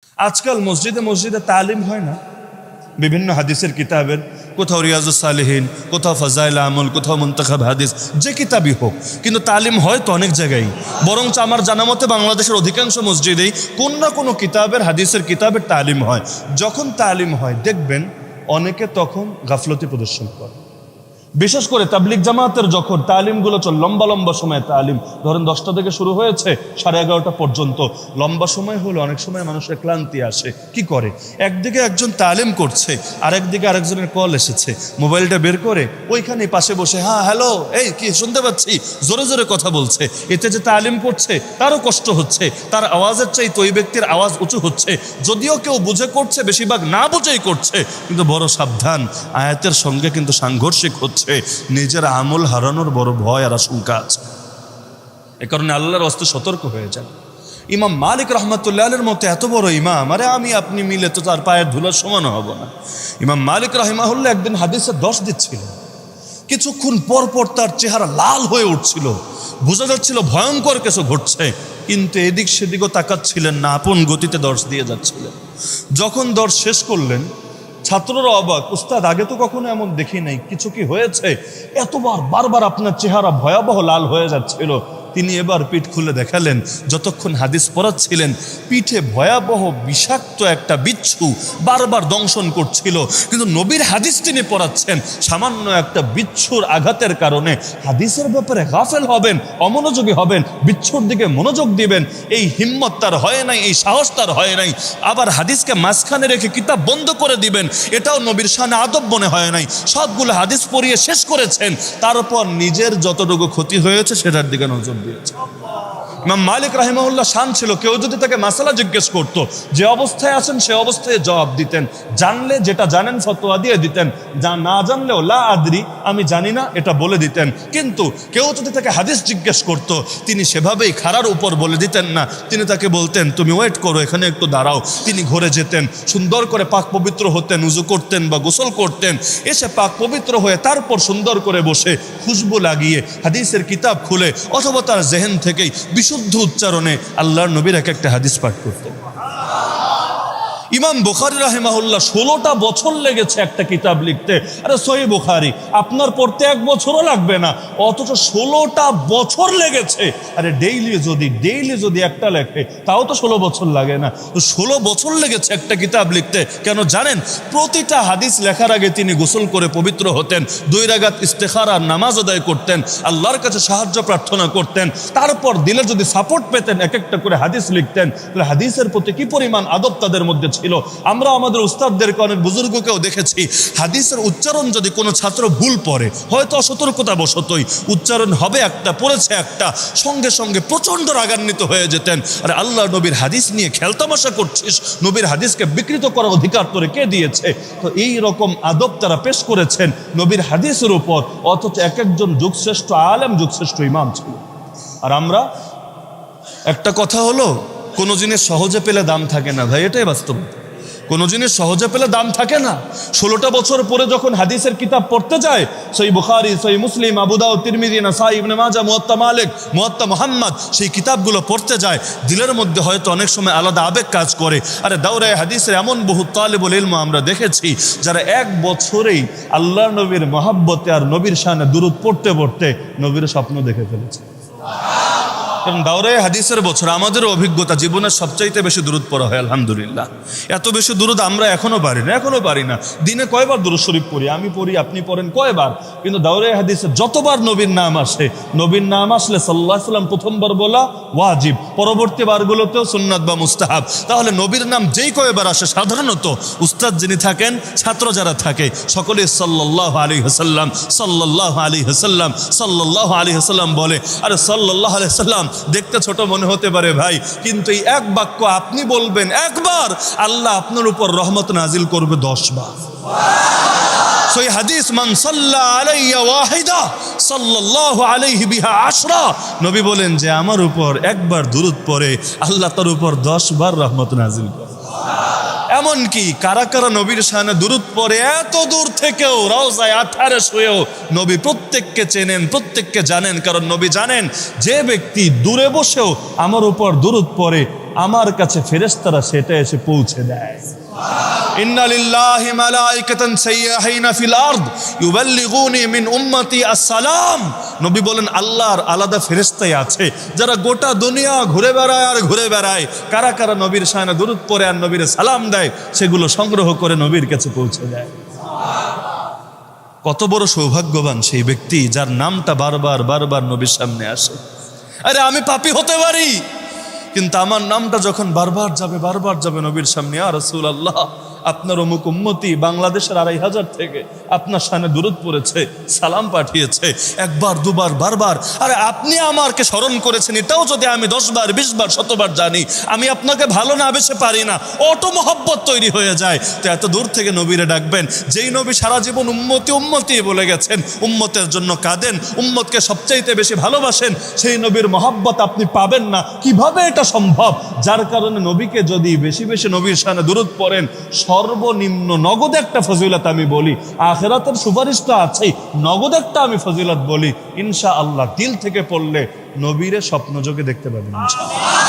আজকাল মসজিদে মসজিদে তালিম হয় না, বিভিন্ন হাদিসের কিতাবের, কোথাও রিয়াজুস সালিহিন, কোথাও ফাজাইল আমল, কোথাও মুনতাখাব হাদিস, যে কিতাবই হোক, কিন্তু তালিম হয় তো অনেক জায়গায়। বরঞ্চ আমার জানা মতে বাংলাদেশের অধিকাংশ মসজিদেই কোন না কোনো কিতাবের, হাদিসের কিতাবের তালিম হয়। যখন তালিম হয় দেখবেন অনেকে তখন গাফলতি প্রদর্শন করে। বিশেষ করে তাবলিগ জামাতের যখন তালিমগুলো চল, লম্বা লম্বা সময় তালিম, ধরেন 10টা থেকে শুরু হয়েছে 11:30 পর্যন্ত, লম্বা সময় হলে অনেক সময় মানুষের ক্লান্তি আসে। কি করে, একদিকে একজন তালিম করছে আর একদিকে আরেকজনের কল এসেছে, মোবাইলটা বের করে ওইখানে পাশে বসে, হ্যাঁ হ্যালো, এই কি শুনতে পাচ্ছি, জোরে জোরে কথা বলছে। এতে যে তালিম করছে তারও কষ্ট হচ্ছে, তার আওয়াজের চাইতে ওই ব্যক্তির আওয়াজ উঁচু হচ্ছে। যদিও কেউ বুঝে করছে, বেশিরভাগ না বুঝেই করছে, কিন্তু বড় সাবধান, আয়াতের সঙ্গে কিন্তু সাংঘর্ষিক হচ্ছে, নিজের আমল হারানোর বড় ভয় আর আশঙ্কা আছে। এ কারণে আল্লাহর ওয়াস্তে সতর্ক হয়ে যান। ইমাম মালিক রহমতুল্লাহের মতো এত বড় ইমাম, আরে আমি আপনি মিলে তো তার পায়ের ধুলার সমান হব না। ইমাম মালিক রাহিমাহুল্লাহ একদিন হাদিসে 10 দিচ্ছিলেন, কিছুক্ষণ পর পর তার চেহারা লাল হয়ে উঠছিল, বোঝা যাচ্ছিল ভয়ঙ্কর কিছু ঘটছে, কিন্তু এদিক সেদিকও তাকাচ্ছিলেন না, আপন গতিতে দর্শ দিয়ে যাচ্ছিলেন। যখন দর্শ শেষ করলেন ছাত্ররা অবাক, উস্তাদ আগে তো কখনো এমন দেখি নাই, কিছু কি হয়েছে? এতবার বারবার আপনার চেহারা ভয়াবহ লাল হয়ে যাচ্ছিল। তিনি এবার পিঠ খুলে দেখালেন, যতক্ষণ হাদিস পড়াচ্ছিলেন পিঠে ভয়াবহ বিষাক্ত একটা বিচ্ছু বারবার দংশন করছিল, কিন্তু নবীর হাদিস তিনি পড়াচ্ছেন, সামান্য একটা বিচ্ছুর আঘাতের কারণে হাদিসের ব্যাপারে গাফেল হবেন, অমনোযোগী হবেন, বিচ্ছুর দিকে মনোযোগ দিবেন, এই হিম্মত তার হয় নাই, এই সাহস তার হয় নাই। আবার হাদিসকে মাঝখানে রেখে কিতাব বন্ধ করে দিবেন, এটাও নবীর শানে আদব মনে হয় নাই। সবগুলো হাদিস পড়িয়ে শেষ করেছেন, তারপর নিজের যতটুকু ক্ষতি হয়েছে সেটার দিকে নজর দিয়েছে। ইমাম মালিক রাহিমাহুল্লাহ শান ছিল, কেউ যদি তাকে মাসালা জিজ্ঞেস করতো, যে অবস্থায় আছেন সে অবস্থায় জবাব দিতেন, জানলে যেটা জানেন ফতোয়া দিয়ে দিতেন, যা না জানলেও লা আদরি, আমি জানি না, এটা বলে দিতেন। কিন্তু কেউ যদি তাকে হাদিস জিজ্ঞেস করতো, তিনি সেভাবেই খাড়ার উপর বলে দিতেন না, তিনি তাকে বলতেন তুমি ওয়েট করো, এখানে একটু দাঁড়াও। তিনি ঘরে যেতেন, সুন্দর করে পাক পবিত্র হতেন, উজু করতেন বা গোসল করতেন, এসে পাক পবিত্র হয়ে তারপর সুন্দর করে বসে খুশবু লাগিয়ে হাদিসের কিতাব খুলে অথবা তার জেহেন থেকেই বিশুদ্ধ উচ্চারণে আল্লাহর নবীর এক একটা হাদিস পাঠ করতেন। ইমাম বুখারী রাহিমাহুল্লাহ 16টা বছর লেগেছে একটা কিতাব লিখতে। আরে সহিহ বুখারী আপনার পড়তে 1 বছরও লাগবে না, অথচ 16টা বছর লেগেছে। আরে ডেইলি যদি একটা লেখে তাও তো 16 বছর লাগে না, তো 16 বছর লেগেছে একটা কিতাব লিখতে। কেন জানেন? প্রতিটা হাদিস লেখার আগে তিনি গোসল করে পবিত্র হতেন, 2 রাকাত ইস্তেখারা নামাজ আদায় করতেন, আল্লাহর কাছে সাহায্য প্রার্থনা করতেন, তারপর দিলে যদি সাপোর্ট পেতেন এক একটা করে হাদিস লিখতেন। তাহলে হাদিসের প্রতি কি পরিমাণ আদব তাদের মধ্যে ছিল। আমরা আমাদের উস্তাদদেরকে, অনেক বুজুর্গকেও দেখেছি, হাদিসের উচ্চারণ যদি কোনো ছাত্র ভুল পড়ে, হয়তো অসতর্কতা বশতই উচ্চারণ হবে একটা, পড়েছে একটা, সঙ্গে সঙ্গে প্রচণ্ড রাগান্বিত হয়ে যেতেন। আরে আল্লাহ নবীর হাদিস নিয়ে খেলতামাশা করছিস, নবীর হাদিসকে বিকৃত করার অধিকার তোরে কে দিয়েছে? তো এই রকম আদব তারা পেশ করেছেন নবীর হাদিসের উপর, অথচ এক একজন যুগশ্রেষ্ঠ আলেম, যুগশ্রেষ্ঠ ইমাম ছিল। আর আমরা, একটা কথা হলো, কোনো জিনিস সহজে পেলে দাম থাকে না ভাই, এটাই বাস্তব। কোনো জিনিস সহজে পেলে দাম থাকে না। 16টা বছর পরে যখন হাদিসের কিতাব পড়তে যায়, সহিহ বুখারী, সহিহ মুসলিম, আবু দাউদ, তিরমিজি, নাসাই, ইবনে মাজাহ, মুওয়াত্তা মালিক, মুওয়াত্তা মুহাম্মদ, সেই কিতাবগুলো পড়তে যায়, দিলের মধ্যে হয়তো অনেক সময় আলাদা আবেগ কাজ করে। আরে দাওরায়ে হাদিসের এমন বহু তালিবুল ইলম আমরা দেখেছি, যারা 1 বছরেই আল্লাহ নবীর মহাব্বতে আর নবীর শানে দুরূদ পড়তে পড়তে নবীর স্বপ্ন দেখে ফেলেছে। কারণ দাওরায়ে হাদিসের বছর আমাদেরও অভিজ্ঞতা, জীবনের সবচাইতে বেশি দুরূদ পড়া হয় আলহামদুলিল্লাহ। এত বেশি দুরূদ আমরা এখনো পারি না। দিনে কয়বার দুরূদ শরীফ পড়ি? আমি পড়ি, আপনি পড়েন, কয়বার? কিন্তু দাওরায়ে হাদিসে যতবার নবীর নাম আসে, নবীর নাম আসলে সাল্লাল্লাহু আলাইহি ওয়াসাল্লাম প্রথমবার বলা ওয়াজিব, পরবর্তী বারগুলোতেও সুন্নাত বা মুস্তাহাব। তাহলে নবীর নাম যেই কয়বার আসে, সাধারণত উস্তাদ যিনি থাকেন, ছাত্র যারা থাকে, সকলে সাল্লাল্লাহু আলাইহি ওয়াসাল্লাম, সাল্লাল্লাহু আলাইহি ওয়াসাল্লাম, সাল্লাল্লাহু আলাইহি ওয়াসাল্লাম বলে। আরে সাল্লাল্লাহু আলাইহি ওয়াসাল্লাম দেখতে ছোট মনে হতে পারে ভাই, কিন্তু এই এক বাক্য আপনি বলবেন একবার, আল্লাহ আপনার উপর রহমত নাজিল করবে 10 বার। সহিহ হাদিস, মান সাল্লা আলাইয়া ওয়াহিদা সাল্লাল্লাহু আলাইহি বিহা 10। নবী বলেন যে আমার উপর একবার দুরূদ পড়ে, আল্লাহ তার উপর 10 বার রহমত নাজিল করে। এমনকি কারা কারা নবীর শানে দুরূদ পড়ে এত দূর থেকেও রওজায় 18 শুয়েও নবী প্রত্যেককে চেনেন, প্রত্যেককে জানেন। কারণ নবী জানেন যে ব্যক্তি দূরে বসেও আমার উপর দুরূদ পড়ে আমার কাছে ফেরেশতারা সেটা এসে পৌঁছে দেয়। ইন্না লিল্লাহি মালাইকাতান সাইয়াহিনা ফিল আরদ ইউবাল্লিগুনি মিন উম্মতি আসসালাম। নবী বলেন আল্লাহর আলাদা ফেরেশতাই আছে যারা গোটা দুনিয়া ঘুরে বেড়ায় আর ঘুরে বেড়ায়। কারা কারা নবীর শানে দুরূদ পড়ে আর নবীর সালাম দেয় সেগুলো সংগ্রহ করে নবীর কাছে পৌঁছে দেয়। কত বড় সৌভাগ্যবান সেই ব্যক্তি যার নামটা বারবার বারবার নবীর সামনে আসে। আরে আমি পাপী হতে পারি, কিন্তু আমার নামটা যখন বারবার যাবে নবীর সামনে, ইয়া রাসূলুল্লাহ আপনার অমুক উম্মতি বাংলাদেশের 2500 থেকে আপনার শানে দুরূদ পড়েছে, সালাম পাঠিয়েছে, একবার দুবার বারবার। আরে আপনি আমাকে স্মরণ করেছেন, এটাও যদি আমি 10 বার 20 বার 100 বার জানি, আমি আপনাকে ভালো না বেশে পারি না, অটো মহব্বত তৈরি হয়ে যায়। তো এত দূর থেকে নবীরে ডাকবেন, যেই নবী সারা জীবন উম্মতি উম্মতি বলে গেছেন, উম্মতের জন্য কাঁদেন, উম্মতকে সবচাইতে বেশি ভালোবাসেন, সেই নবীর মহব্বত আপনি পাবেন না কিভাবে? এটা সম্ভব। যার কারণে নবীকে যদি বেশি বেশি নবীর শানে দুরূদ পড়েন, সর্বনিম্ন নগদ একটা ফজিলত আমি বলি, আখিরাতের সুপারিশ তো আছেই, নগদ একটা আমি ফজিলত বলি, ইনশাআল্লাহ দিল থেকে পড়লে নবীরে স্বপ্নযোগে দেখতে পাবেন ইনশাআল্লাহ।